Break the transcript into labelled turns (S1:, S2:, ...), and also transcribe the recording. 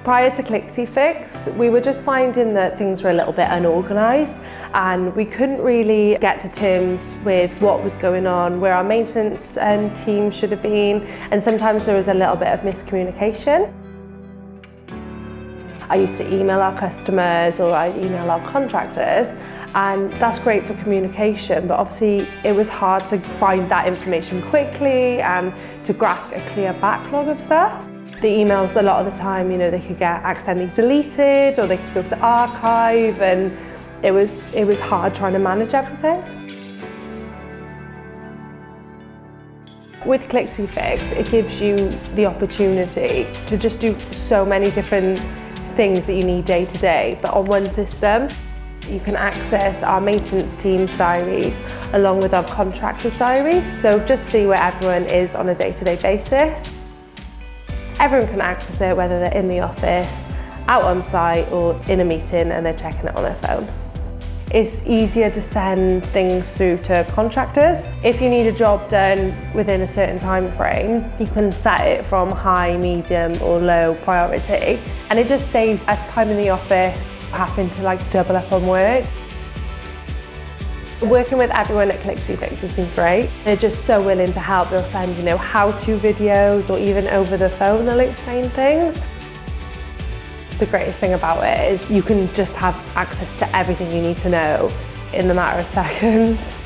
S1: Prior to clixifix, we were just finding that things were a little bit unorganised and we couldn't really get to terms with what was going on, where our maintenance team should have been, and sometimes there was a little bit of miscommunication. I used to email our customers or I'd email our contractors, and that's great for communication, but obviously it was hard to find that information quickly and to grasp a clear backlog of stuff. The emails, a lot of the time, you know, they could get accidentally deleted or they could go to archive, and it was hard trying to manage everything. With clixifix, it gives you the opportunity to just do so many different things that you need day to day, but on one system. You can access our maintenance team's diaries along with our contractors' diaries, so just see where everyone is on a day-to-day basis. Everyone can access it, whether they're in the office, out on site or in a meeting and they're checking it on their phone. It's easier to send things through to contractors. If you need a job done within a certain time frame, you can set it from high, medium or low priority, and it just saves us time in the office having to double up on work. Working with everyone at clixifix has been great. They're just so willing to help. They'll send, how-to videos, or even over the phone they'll explain things. The greatest thing about it is you can just have access to everything you need to know in the matter of seconds.